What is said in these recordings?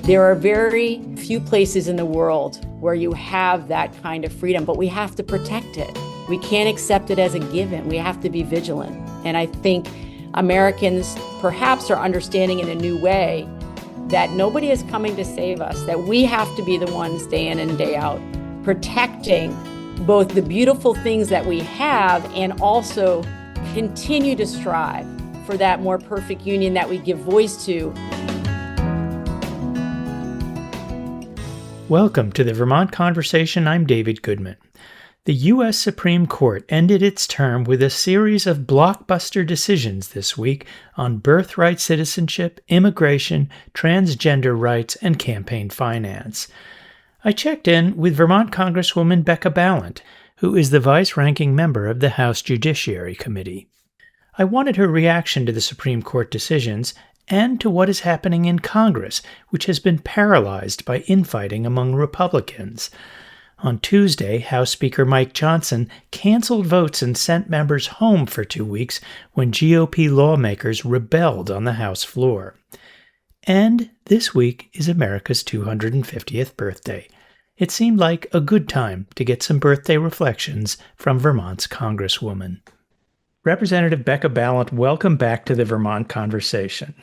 There are very few places in the world where you have that kind of freedom, but we have to protect it. We can't accept it as a given. We have to be vigilant. And I think Americans perhaps are understanding in a new way that nobody is coming to save us, that we have to be the ones day in and day out, protecting both the beautiful things that we have and also continue to strive for that more perfect union that we give voice to. Welcome to the Vermont Conversation. I'm David Goodman. The U.S. Supreme Court ended its term with a series of blockbuster decisions this week on birthright citizenship, immigration, transgender rights, and campaign finance. I checked in with Vermont Congresswoman Becca Balint, who is the vice-ranking member of the House Judiciary Committee. I wanted her reaction to the Supreme Court decisions and to what is happening in Congress, which has been paralyzed by infighting among Republicans. On Tuesday, House Speaker Mike Johnson canceled votes and sent members home for 2 weeks when GOP lawmakers rebelled on the House floor. And this week is America's 250th birthday. It seemed like a good time to get some birthday reflections from Vermont's Congresswoman. Representative Becca Balint, welcome back to the Vermont Conversation.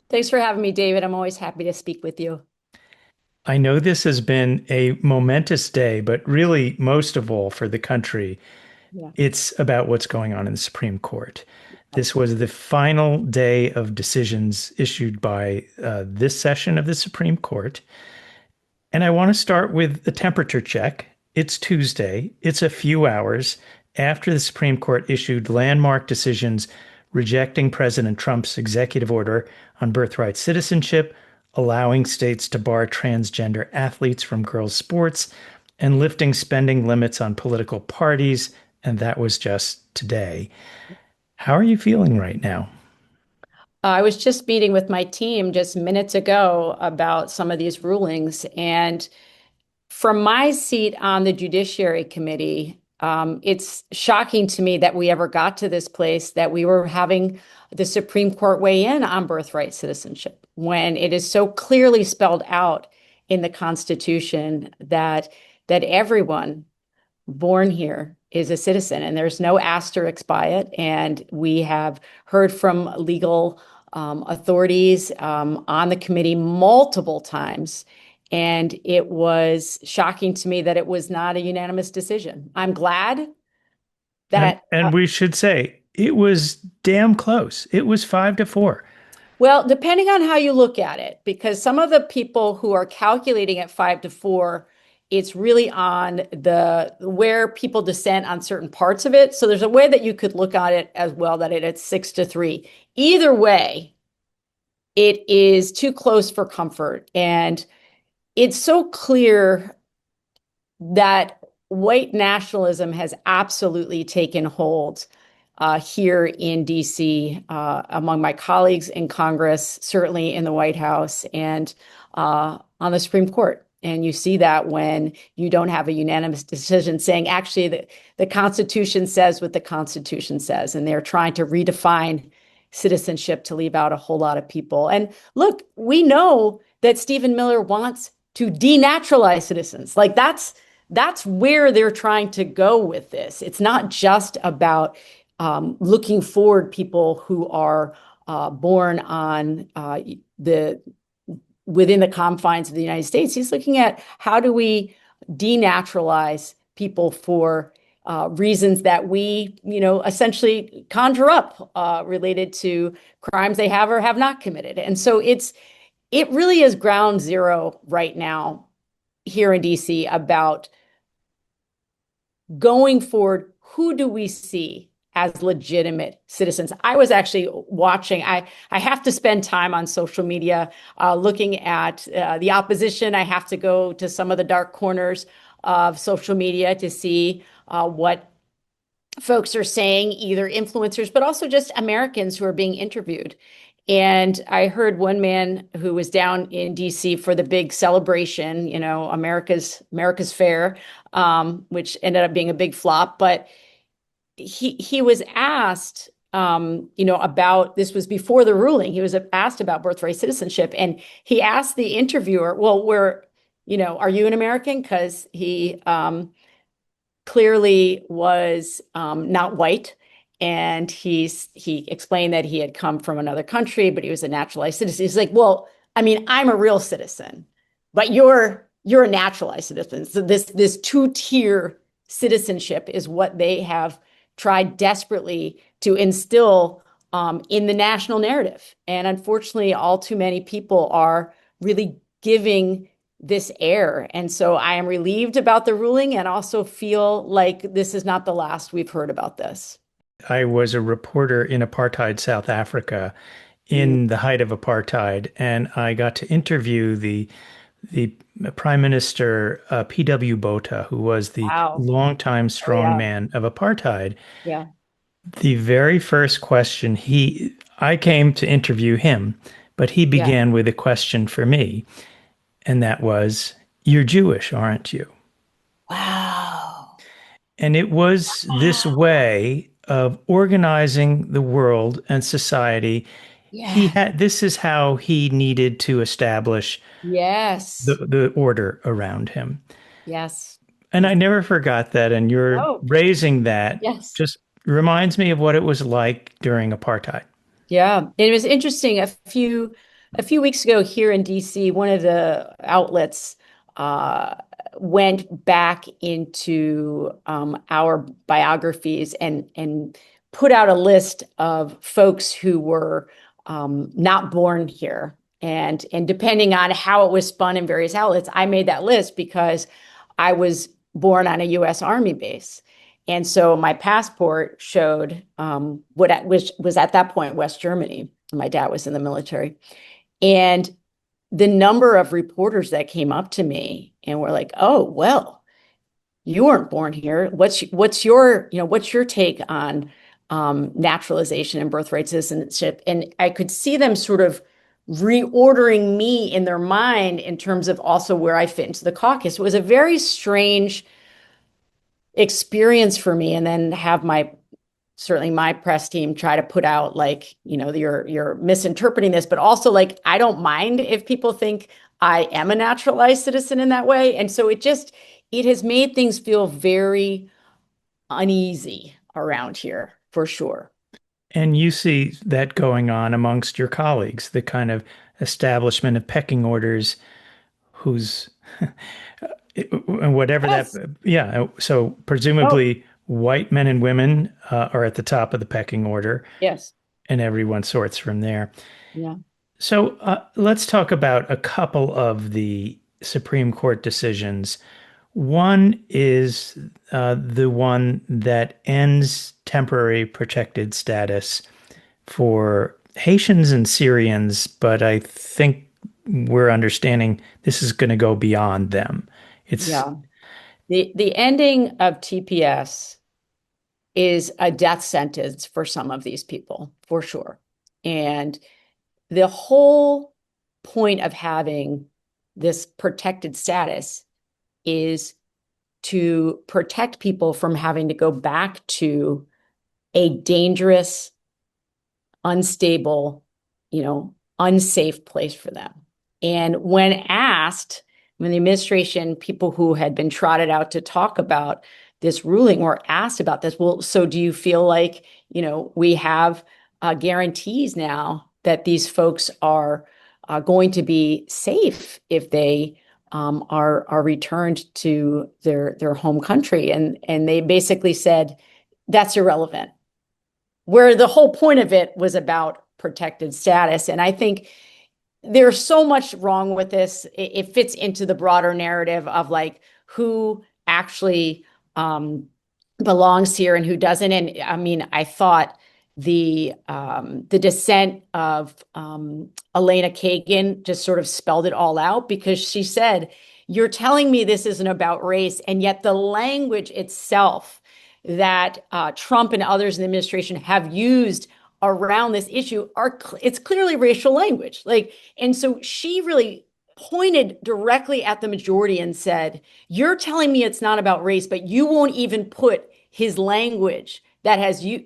Thanks for having me, David. I'm always happy to speak with you. I know this has been a momentous day, but really, most of all, for the country, It's about what's going on in the Supreme Court. This was the final day of decisions issued by this session of the Supreme Court. And I want to start with a temperature check. It's Tuesday. It's a few hours after the Supreme Court issued landmark decisions rejecting President Trump's executive order on birthright citizenship, allowing states to bar transgender athletes from girls' sports, and lifting spending limits on political parties, and that was just today. How are you feeling right now? I was just meeting with my team just minutes ago about some of these rulings, and from my seat on the Judiciary Committee, it's shocking to me that we ever got to this place, that we were having the Supreme Court weigh in on birthright citizenship when it is so clearly spelled out in the Constitution that everyone born here is a citizen, and there's no asterisk by it. And we have heard from legal authorities on the committee multiple times. And it was shocking to me that it was not a unanimous decision. I'm glad that... And we should say, it was damn close. It was 5-4. Well, depending on how you look at it, because some of the people who are calculating at 5-4, it's really on where people dissent on certain parts of it. So there's a way that you could look at it as well, that it's 6-3. Either way, it is too close for comfort. And it's so clear that white nationalism has absolutely taken hold here in DC, among my colleagues in Congress, certainly in the White House, and on the Supreme Court. And you see that when you don't have a unanimous decision saying, actually, the Constitution says what the Constitution says, and they're trying to redefine citizenship to leave out a whole lot of people. And look, we know that Stephen Miller wants to denaturalize citizens. Like that's where they're trying to go with this. It's not just about looking forward people who are born on within the confines of the United States. He's looking at how do we denaturalize people for reasons that we, essentially conjure up related to crimes they have or have not committed. And so it really is ground zero right now here in DC about going forward. Who do we see as legitimate citizens? I was actually watching, I have to spend time on social media looking at the opposition. I have to go to some of the dark corners of social media to see what folks are saying, either influencers, but also just Americans who are being interviewed. And I heard one man who was down in DC for the big celebration, America's Fair, which ended up being a big flop. But he was asked about this was before the ruling. He was asked about birthright citizenship, and he asked the interviewer, "Well, are you an American?" Because he clearly was not white. And he explained that he had come from another country, but he was a naturalized citizen. He's like, well, I mean, I'm a real citizen, but you're a naturalized citizen. So this two-tier citizenship is what they have tried desperately to instill in the national narrative. And unfortunately, all too many people are really giving this air. And so I am relieved about the ruling and also feel like this is not the last we've heard about this. I was a reporter in apartheid South Africa Mm. in the height of apartheid, and I got to interview the Prime Minister P.W. Botha, who was the Wow. longtime Oh, yeah. strongman of apartheid. Yeah. The very first question I came to interview him, but he Yeah. began with a question for me, and that was, "You're Jewish, aren't you?" Wow. And it was this way of organizing the world and society. Yeah. This is how he needed to establish Yes. the order around him. Yes. And I never forgot that. And you're Oh, raising that yes. just reminds me of what it was like during apartheid. Yeah, it was interesting. A few weeks ago here in DC, one of the outlets uh, went back into our biographies and put out a list of folks who were not born here. And depending on how it was spun in various outlets, I made that list because I was born on a U.S. Army base. And so my passport showed which was at that point West Germany. My dad was in the military. And the number of reporters that came up to me and were like, "Oh, well, you weren't born here. What's your take on naturalization and birthright citizenship?" And I could see them sort of reordering me in their mind in terms of also where I fit into the caucus. It was a very strange experience for me, and then have certainly my press team try to put out like, you're misinterpreting this, but also like, I don't mind if people think I am a naturalized citizen in that way. And so it has made things feel very uneasy around here for sure. And you see that going on amongst your colleagues, the kind of establishment of pecking orders, who's whatever that, Yes. yeah. So Oh, presumably white men and women are at the top of the pecking order, yes. and everyone sorts from there. Yeah. So let's talk about a couple of the Supreme Court decisions. One is the one that ends temporary protected status for Haitians and Syrians, but I think we're understanding this is going to go beyond them. It's Yeah. The ending of TPS is a death sentence for some of these people, for sure. And the whole point of having this protected status is to protect people from having to go back to a dangerous, unstable, unsafe place for them. And when the administration, people who had been trotted out to talk about this ruling were asked about this, well, so do you feel like, we have guarantees now that these folks are going to be safe if they are returned to their home country? And they basically said, that's irrelevant, where the whole point of it was about protected status. And I think there's so much wrong with this. It fits into the broader narrative of like who actually belongs here and who doesn't. And I mean, I thought the dissent of Elena Kagan just sort of spelled it all out, because she said, "You're telling me this isn't about race, and yet the language itself that Trump and others in the administration have used around this issue it's clearly racial language." Like, and so she really pointed directly at the majority and said, "You're telling me it's not about race, but you won't even put his language that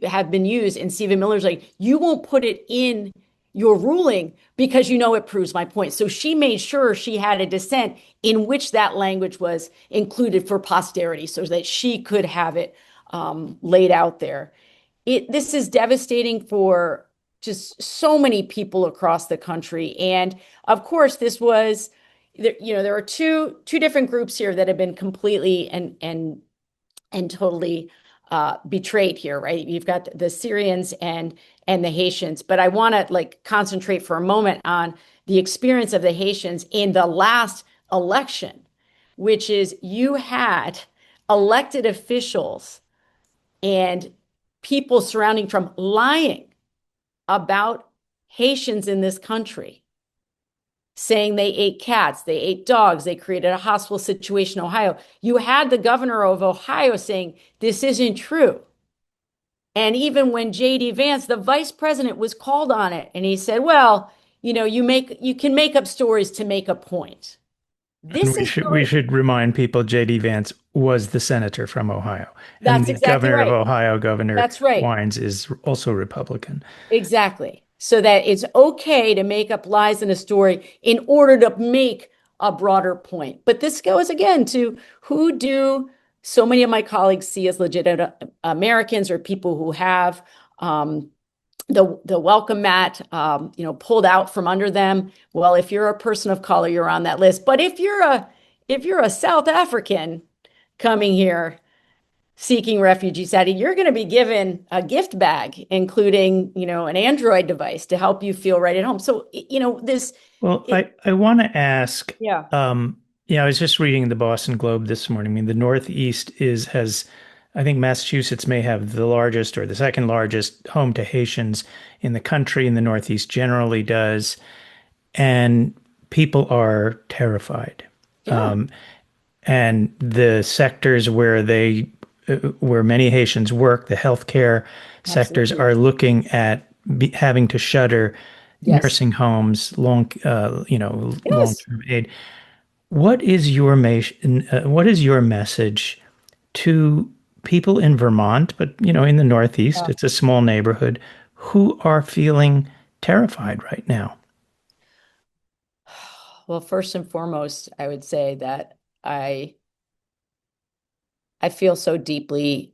have been used. And Stephen Miller's like, you won't put it in your ruling because you know it proves my point. So she made sure she had a dissent in which that language was included for posterity so that she could have it laid out there. This is devastating for just so many people across the country. And of course, this was, there are two different groups here that have been completely and totally betrayed here, right? You've got the Syrians and the Haitians, but I want to like concentrate for a moment on the experience of the Haitians in the last election, which is you had elected officials and people surrounding Trump lying about Haitians in this country, saying they ate cats, they ate dogs, they created a hostile situation in Ohio. You had the governor of Ohio saying this isn't true. And even when J.D. Vance, the vice president, was called on it, and he said, well, you can make up stories to make a point. And This is we should remind people J.D. Vance was the senator from Ohio, and That's the exactly governor of right. Ohio, Governor That's right. Wines, is also Republican. Exactly. So that it's okay to make up lies in a story in order to make a broader point. But this goes again to who do so many of my colleagues see as legitimate Americans or people who have the welcome mat pulled out from under them. Well, if you're a person of color, you're on that list. But if you're a South African coming here seeking refugee status, you're going to be given a gift bag, including, an Android device to help you feel right at home. So, Well, it, I want to ask, yeah, I was just reading the Boston Globe this morning. I mean, the Northeast I think Massachusetts may have the largest or the second largest home to Haitians in the country, and the Northeast generally does. And people are terrified. yeah, And the sectors where many Haitians work, the healthcare sectors, absolutely. are looking at having to shutter Yes. nursing homes, Yes. long-term aid. What is your message to people in Vermont, but in the Northeast, Yeah. it's a small neighborhood, who are feeling terrified right now? Well, first and foremost, I would say that I I feel so deeply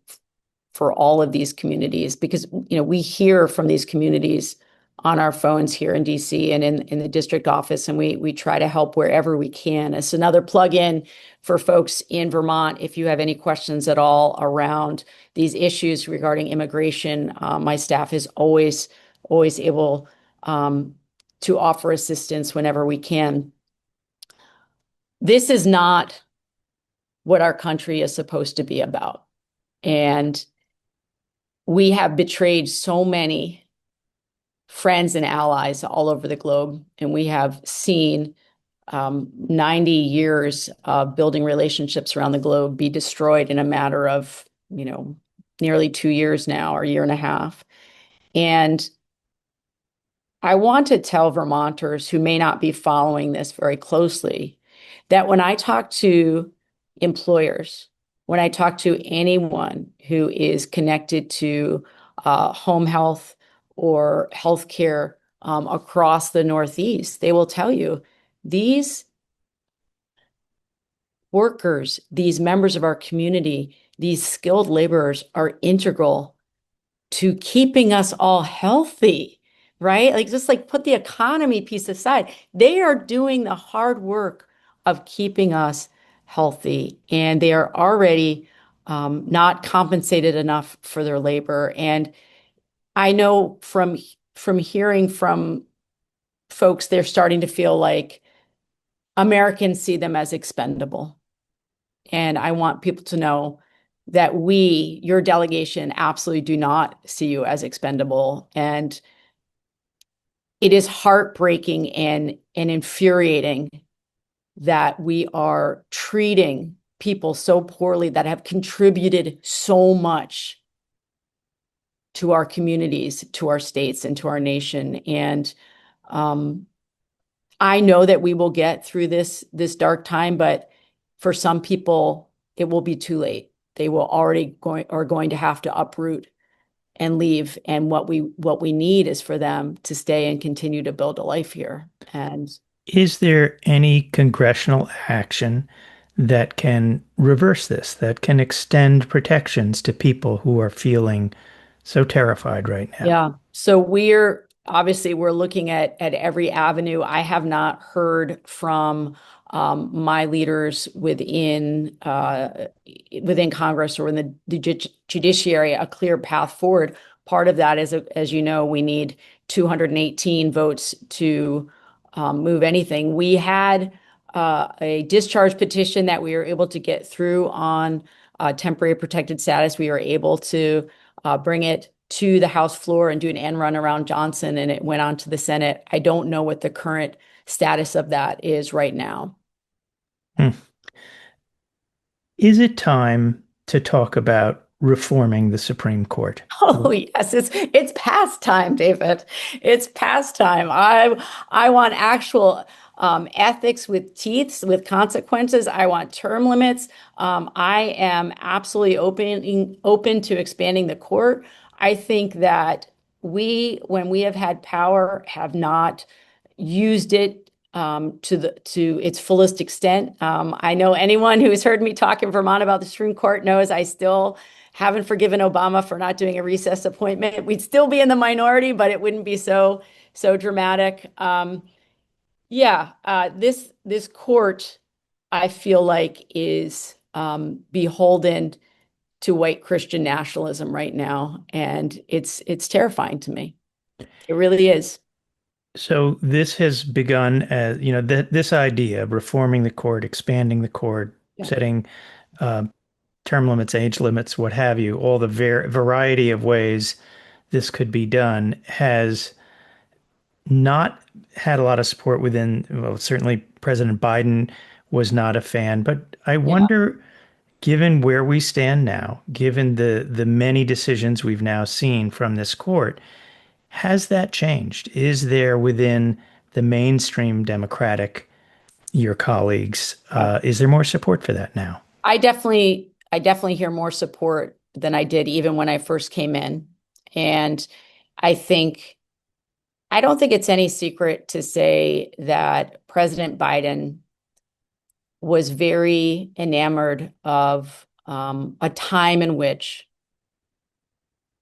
for all of these communities because we hear from these communities on our phones here in DC and in the district office, and we try to help wherever we can. It's another plug-in for folks in Vermont. If you have any questions at all around these issues regarding immigration, my staff is always able to offer assistance whenever we can. This is not what our country is supposed to be about. And we have betrayed so many friends and allies all over the globe, and we have seen 90 years of building relationships around the globe be destroyed in a matter of, nearly 2 years now, or a year and a half. And I want to tell Vermonters who may not be following this very closely that when I talk to employers, when I talk to anyone who is connected to home health or healthcare across the Northeast, they will tell you these workers, these members of our community, these skilled laborers are integral to keeping us all healthy, right? Like just like put the economy piece aside. They are doing the hard work of keeping us healthy, and they are already not compensated enough for their labor. And I know from hearing from folks, they're starting to feel like Americans see them as expendable. And I want people to know that your delegation, absolutely do not see you as expendable. And it is heartbreaking and infuriating that we are treating people so poorly that have contributed so much to our communities, to our states, and to our nation. And um, I know that we will get through this dark time, but for some people, it will be too late. They will already are going to have to uproot and leave. And what we need is for them to stay and continue to build a life here. And Is there any congressional action that can reverse this, that can extend protections to people who are feeling so terrified right now? yeah. So we're looking at every avenue. I have not heard from my leaders within Congress or in the judiciary a clear path forward. Part of that is, as you know, we need 218 votes to move anything. We had a discharge petition that we were able to get through on temporary protected status. We were able to bring it to the House floor and do an end run around Johnson, and it went on to the Senate. I don't know what the current status of that is right now. Hmm. Is it time to talk about reforming the Supreme Court? Oh yes, it's past time, David. It's past time. I want actual ethics with teeth, with consequences. I want term limits. I am absolutely open to expanding the court. I think that when we have had power, have not used it to its fullest extent. I know anyone who has heard me talk in Vermont about the Supreme Court knows I still haven't forgiven Obama for not doing a recess appointment. We'd still be in the minority, but it wouldn't be so dramatic. Yeah, this court, I feel like, is beholden to white Christian nationalism right now, and it's terrifying to me. It really is. So this has begun as, this idea of reforming the court, expanding the court, Yeah. setting uh, term limits, age limits, what have you, all the variety of ways this could be done has not had a lot of support within, well, certainly President Biden was not a fan, but I Yeah. wonder, given where we stand now, given the many decisions we've now seen from this court, has that changed? Is there within the mainstream Democratic, your colleagues, is there more support for that now? I definitely hear more support than I did even when I first came in. And I think I don't think it's any secret to say that President Biden was very enamored of a time in which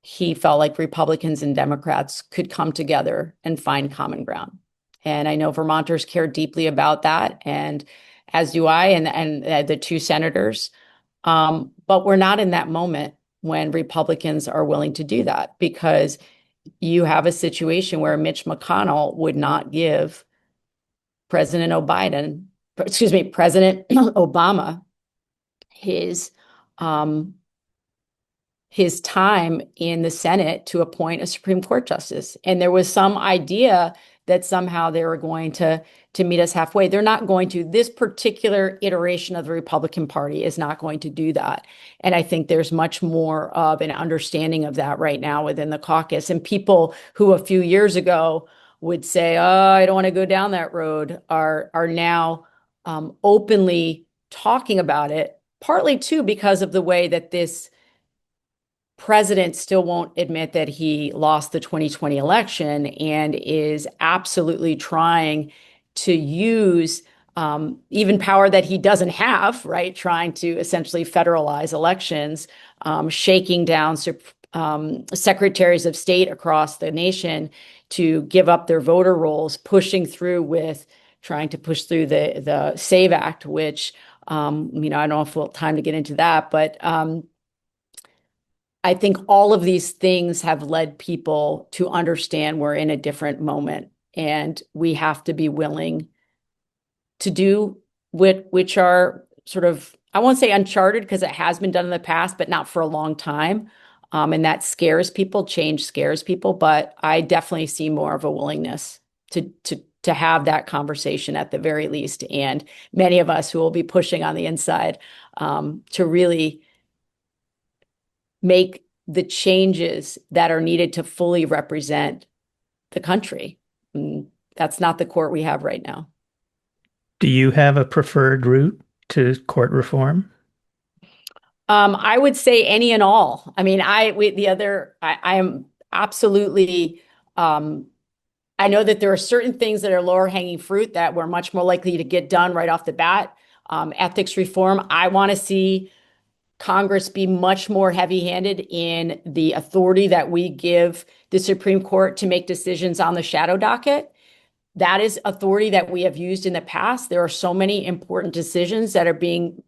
he felt like Republicans and Democrats could come together and find common ground. And I know Vermonters care deeply about that, and as do I, and the two senators. But we're not in that moment when Republicans are willing to do that because you have a situation where Mitch McConnell would not give President Obama his um, his time in the Senate to appoint a Supreme Court justice. And there was some idea that somehow they were going to meet us halfway. They're not going to. This particular iteration of the Republican Party is not going to do that. And I think there's much more of an understanding of that right now within the caucus. And people who a few years ago would say, "Oh, I don't want to go down that road," are now openly talking about it. Partly too because of the way that this president still won't admit that he lost the 2020 election and is absolutely trying to use even power that he doesn't have, right? Trying to essentially federalize elections, shaking down secretaries of state across the nation to give up their voter rolls, pushing through with trying to push through the SAVE Act, which I don't know if we'll have time to get into that, but I think all of these things have led people to understand we're in a different moment and we have to be willing to do which are sort of, I won't say uncharted because it has been done in the past, but not for a long time. And that scares people, change scares people, but I definitely see more of a willingness to have that conversation at the very least. And many of us who will be pushing on the inside to really make the changes that are needed to fully represent the country. That's not the court we have right now. Do you have a preferred route to court reform? I would say any and all. I mean, I am absolutely, um, I know that there are certain things that are lower hanging fruit that we're much more likely to get done right off the bat. Ethics reform, I want to see Congress be much more heavy-handed in the authority that we give the Supreme Court to make decisions on the shadow docket. That is authority that we have used in the past. There are so many important decisions that are being,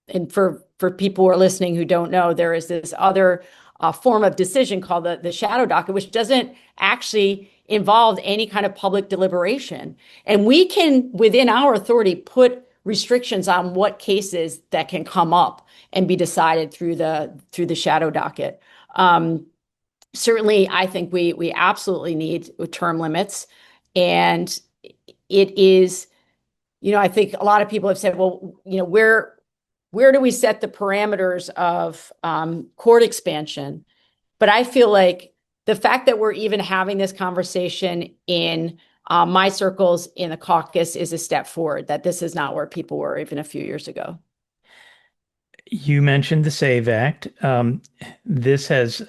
and for people who are listening who don't know, there is this other form of decision called the shadow docket, which doesn't actually involve any kind of public deliberation. And we can, within our authority, put restrictions on what cases that can come up and be decided through the shadow docket. Certainly, I think we absolutely need term limits, and it is, I think a lot of people have said, well, where do we set the parameters of court expansion? But I feel like the fact that we're even having this conversation in my circles in the caucus is a step forward, that this is not where people were even a few years ago. You mentioned the SAVE Act. This has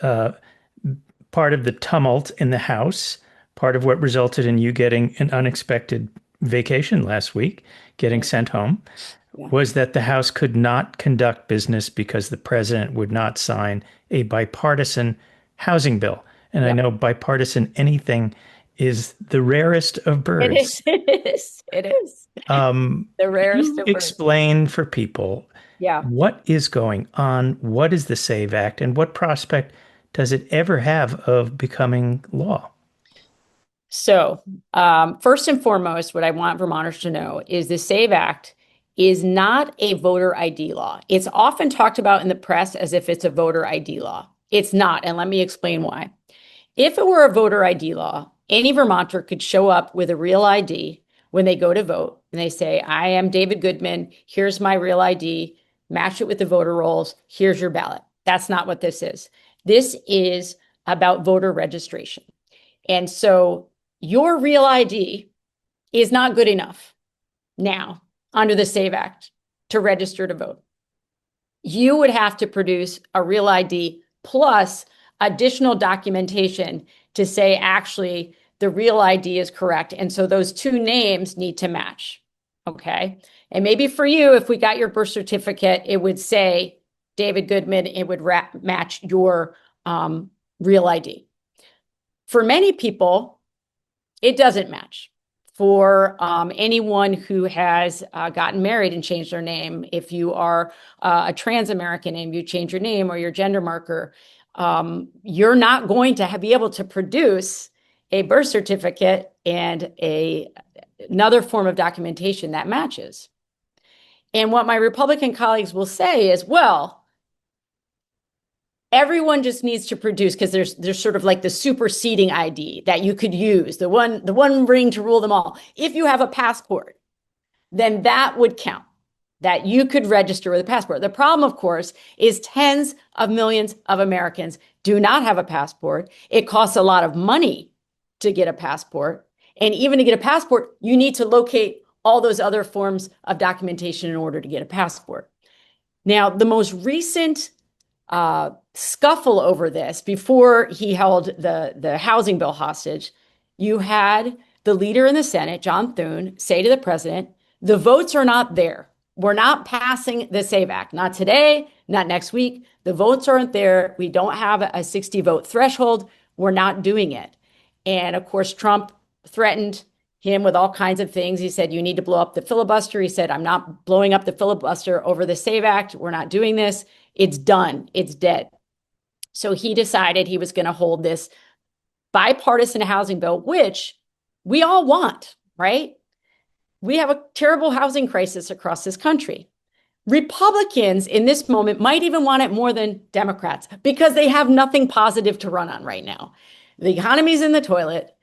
part of the tumult in the House, part of what resulted in you getting an unexpected vacation last week, getting Yeah. sent home, Yeah. was that the House could not conduct business because the president would not sign a bipartisan housing bill. And I Yeah. know bipartisan anything is the rarest of It birds. is. It is. It is the Could rarest you of birds. explain for people Yeah. what is going on? What is the SAVE Act? And what prospect does it ever have of becoming law? So, first and foremost, what I want Vermonters to know is the SAVE Act is not a voter ID law. It's often talked about in the press as if it's a voter ID law. It's not, and let me explain why. If it were a voter ID law, any Vermonter could show up with a real ID when they go to vote and they say, I am David Goodman, here's my real ID, match it with the voter rolls, here's your ballot. That's not what this is. This is about voter registration. And so your real ID is not good enough now under the SAVE Act to register to vote. You would have to produce a real ID plus additional documentation to say actually the real ID is correct. And so those two names need to match. Okay. And maybe for you, if we got your birth certificate, it would say David Goodman, it would match your real ID. For many people, it doesn't match. For anyone who has gotten married and changed their name, if you are a trans American and you change your name or your gender marker, you're not going to be able to produce a birth certificate and another form of documentation that matches. And what my Republican colleagues will say is, well, everyone just needs to produce, because there's sort of like the superseding ID that you could use, the one ring to rule them all. If you have a passport, then that would count, that you could register with a passport. The problem, of course, is tens of millions of Americans do not have a passport. It costs a lot of money to get a passport. And even to get a passport, you need to locate all those other forms of documentation in order to get a passport. Now, the most recent scuffle over this, before he held the housing bill hostage, you had the leader in the Senate, John Thune, say to the president, the votes are not there. We're not passing the SAVE Act. Not today, not next week. The votes aren't there. We don't have a 60 vote threshold. We're not doing it. And of course, Trump threatened him with all kinds of things. He said, you need to blow up the filibuster. He said, I'm not blowing up the filibuster over the SAVE Act. We're not doing this. It's done. It's dead. So he decided he was going to hold this bipartisan housing bill, which we all want, right? We have a terrible housing crisis across this country. Republicans in this moment might even want it more than Democrats because they have nothing positive to run on right now. The economy's in the toilet.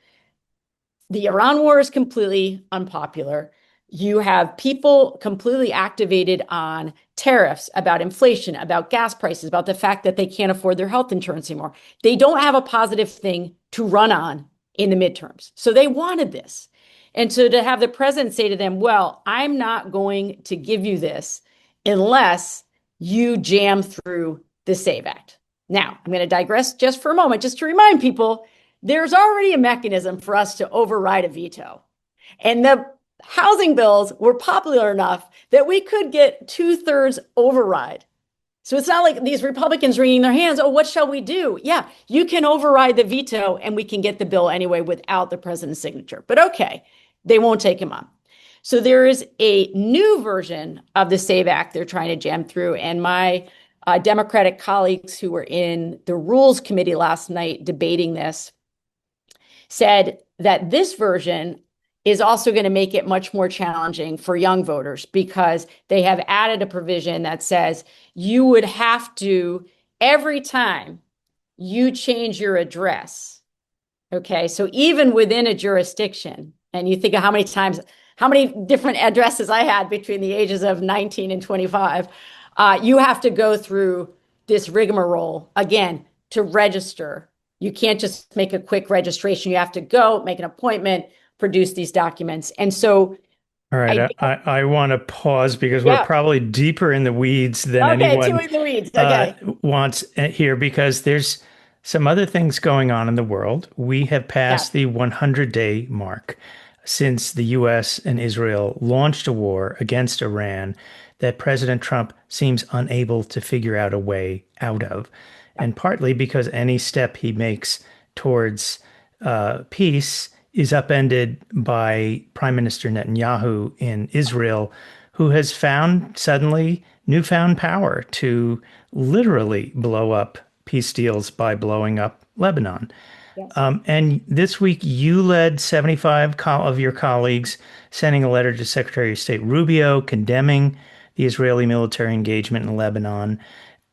The Iran war is completely unpopular. You have people completely activated on tariffs, about inflation, about gas prices, about the fact that they can't afford their health insurance anymore. They don't have a positive thing to run on in the midterms. So they wanted this. And so to have the president say to them, well, I'm not going to give you this unless you jam through the SAVE Act. Now, I'm going to digress just for a moment, just to remind people there's already a mechanism for us to override a veto. And the housing bills were popular enough that we could get 2/3 override. So it's not like these Republicans wringing their hands. Oh, what shall we do? Yeah, you can override the veto and we can get the bill anyway without the president's signature. But okay, they won't take him on. So there is a new version of the SAVE Act they're trying to jam through. And my Democratic colleagues who were in the Rules Committee last night debating this said that this version is also going to make it much more challenging for young voters because they have added a provision that says you would have to, every time you change your address, okay, so even within a jurisdiction, and you think of how many times, how many different addresses I had between the ages of 19 and 25, you have to go through this rigmarole again to register. You can't just make a quick registration. You have to go make an appointment, produce these documents. And so All right, I, I want to pause because we're yeah, probably deeper in the weeds than okay, two anyone in the weeds. uh, Okay. wants here because there's some other things going on in the world. We have Yeah. passed the 100-day mark since the US and Israel launched a war against Iran that President Trump seems unable to figure out a way out of. And partly because any step he makes towards peace is upended by Prime Minister Netanyahu in Israel, who has found suddenly newfound power to literally blow up peace deals by blowing up Lebanon. Yes. And this week, you led 75 of your colleagues sending a letter to Secretary of State Rubio condemning the Israeli military engagement in Lebanon.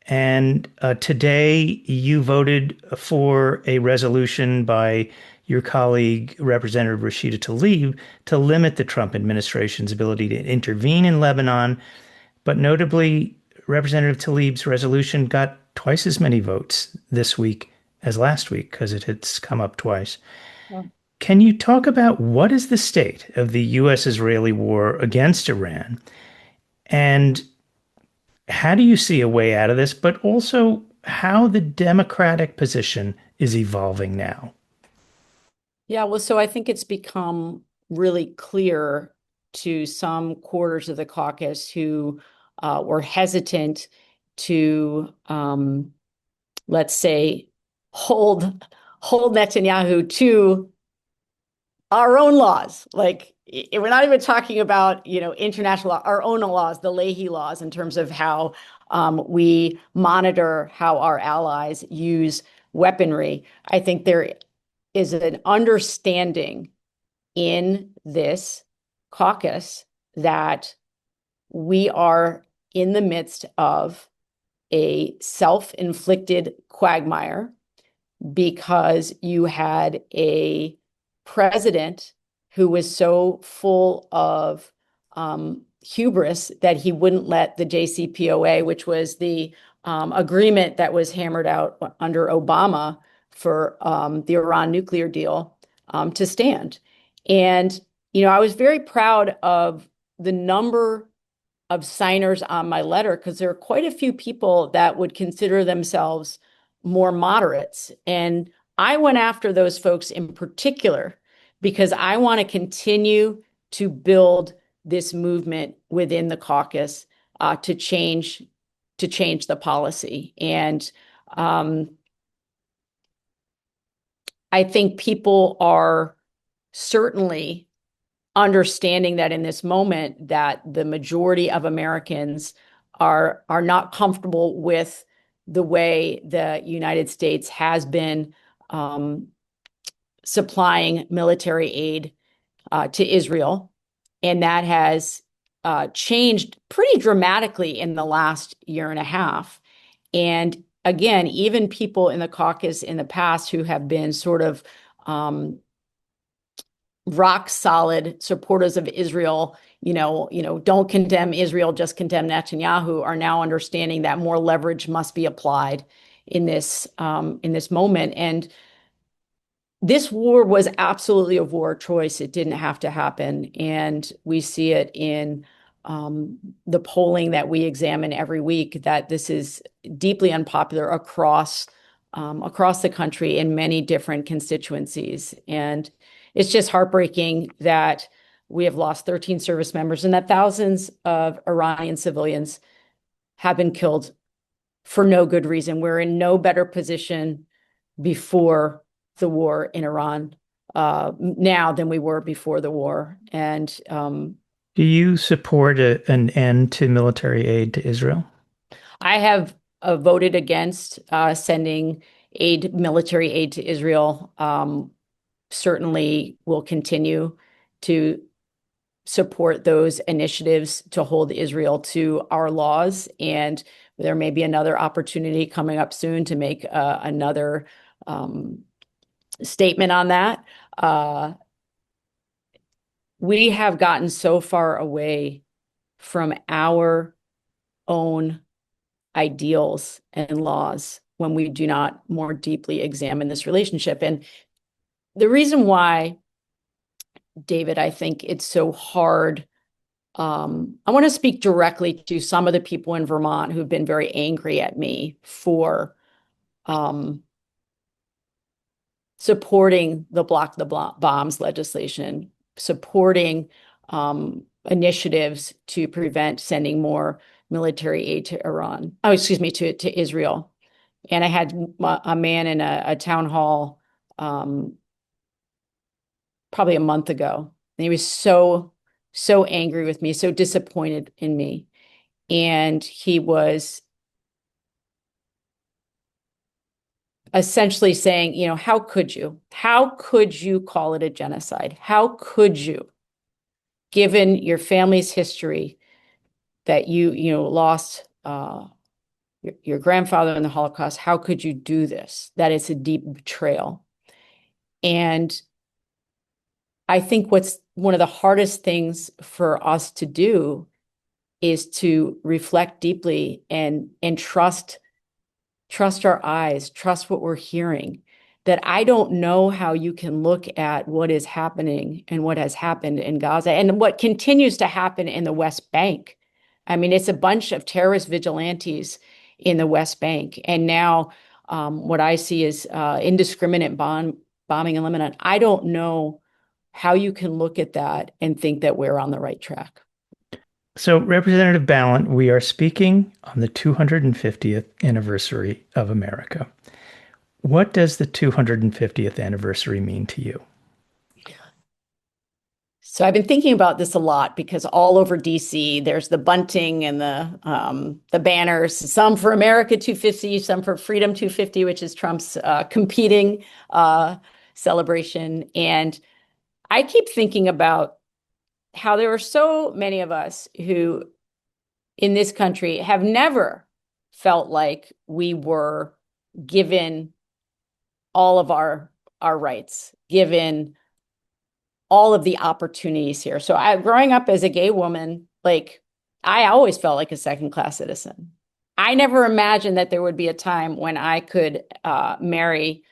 And today, you voted for a resolution by your colleague, Representative Rashida Tlaib, to limit the Trump administration's ability to intervene in Lebanon. But notably, Representative Tlaib's resolution got twice as many votes this week as last week because it had come up twice. Yeah. Can you talk about what is the state of the U.S.-Israeli war against Iran, and how do you see a way out of this, but also how the Democratic position is evolving now? Yeah, well, so I think it's become really clear to some quarters of the caucus who were hesitant to, let's say, hold Netanyahu to our own laws. Like we're not even talking about, international law, our own laws, the Leahy laws, in terms of how we monitor how our allies use weaponry. I think there is an understanding in this caucus that we are in the midst of a self-inflicted quagmire because you had a president who was so full of hubris that he wouldn't let the JCPOA, which was the agreement that was hammered out under Obama for the Iran nuclear deal, to stand. And, I was very proud of the number of signers on my letter because there are quite a few people that would consider themselves more moderates. And I went after those folks in particular because I want to continue to build this movement within the caucus to change the policy. And I think people are certainly understanding that in this moment that the majority of Americans are not comfortable with the way the United States has been supplying military aid to Israel, and that has changed pretty dramatically in the last year and a half. And again, even people in the caucus in the past who have been sort of rock solid supporters of Israel, don't condemn Israel, just condemn Netanyahu, are now understanding that more leverage must be applied in this moment. And this war was absolutely a war choice. It didn't have to happen, and we see it in the polling that we examine every week, that this is deeply unpopular across the country in many different constituencies. And it's just heartbreaking that we have lost 13 service members and that thousands of Iranian civilians have been killed for no good reason. We're in no better position before the war in Iran now than we were before the war. And Do you support an end to military aid to Israel? I have voted against sending military aid to Israel. Certainly will continue to support those initiatives to hold Israel to our laws. And there may be another opportunity coming up soon to make another statement on that. We have gotten so far away from our own ideals and laws when we do not more deeply examine this relationship. And the reason why, David, I think it's so hard. I want to speak directly to some of the people in Vermont who've been very angry at me for supporting the Block the Bombs legislation, supporting initiatives to prevent sending more military aid to Iran. Oh, excuse me, to Israel. And I had a man in a town hall probably a month ago, and he was so angry with me, so disappointed in me. And he was essentially saying, how could you? How could you call it a genocide? How could you, given your family's history, that you lost your grandfather in the Holocaust? How could you do this? That it's a deep betrayal. And I think what's one of the hardest things for us to do is to reflect deeply and trust our eyes, trust what we're hearing. That I don't know how you can look at what is happening and what has happened in Gaza and what continues to happen in the West Bank. I mean, it's a bunch of terrorist vigilantes in the West Bank. And now what I see is indiscriminate bombing in Lebanon. I don't know how you can look at that and think that we're on the right track. So, Representative Balint, we are speaking on the 250th anniversary of America. What does the 250th anniversary mean to you? So I've been thinking about this a lot because all over DC, there's the bunting and the banners, some for America 250, some for Freedom 250, which is Trump's competing celebration. And I keep thinking about how there are so many of us who in this country have never felt like we were given all of our rights, given all of the opportunities here. So growing up as a gay woman, like I always felt like a second-class citizen. I never imagined that there would be a time when I could marry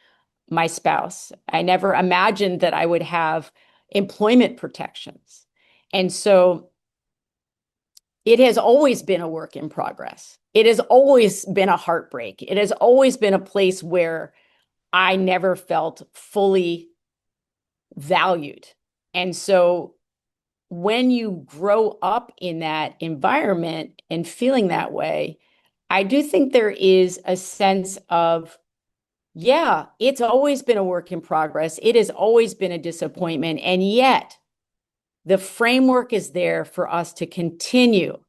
my spouse. I never imagined that I would have employment protections. And so it has always been a work in progress. It has always been a heartbreak. It has always been a place where I never felt fully valued. And so when you grow up in that environment and feeling that way, I do think there is a sense of, yeah, it's always been a work in progress. It has always been a disappointment. And yet the framework is there for us to continue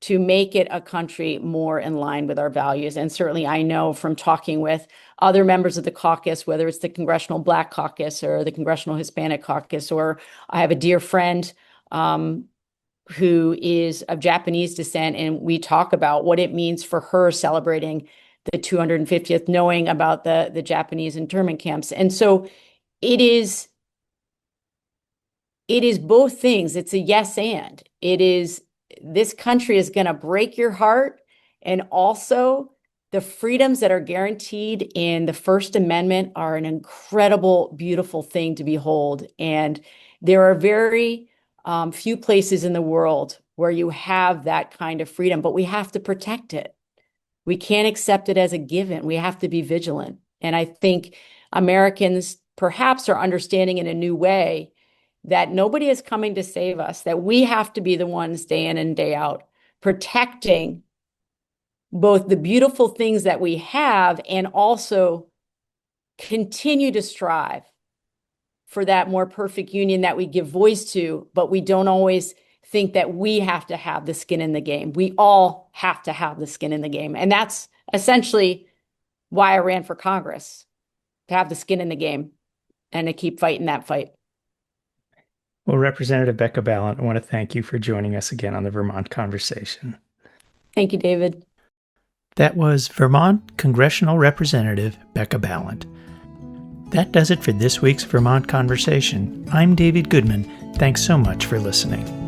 to make it a country more in line with our values. And certainly I know from talking with other members of the caucus, whether it's the Congressional Black Caucus or the Congressional Hispanic Caucus, or I have a dear friend who is of Japanese descent, and we talk about what it means for her celebrating the 250th, knowing about the Japanese internment camps. And so it is both things. It's a yes and. It is, this country is going to break your heart, and also the freedoms that are guaranteed in the First Amendment are an incredible, beautiful thing to behold. And there are very few places in the world where you have that kind of freedom, but we have to protect it. We can't accept it as a given. We have to be vigilant. And I think Americans perhaps are understanding in a new way that nobody is coming to save us, that we have to be the ones day in and day out protecting both the beautiful things that we have and also continue to strive for that more perfect union that we give voice to, but we don't always think that we have to have the skin in the game. We all have to have the skin in the game. And that's essentially why I ran for Congress, to have the skin in the game and to keep fighting that fight. Well, Representative Becca Balint, I want to thank you for joining us again on the Vermont Conversation. Thank you, David. That was Vermont Congressional Representative Becca Balint. That does it for this week's Vermont Conversation. I'm David Goodman. Thanks so much for listening.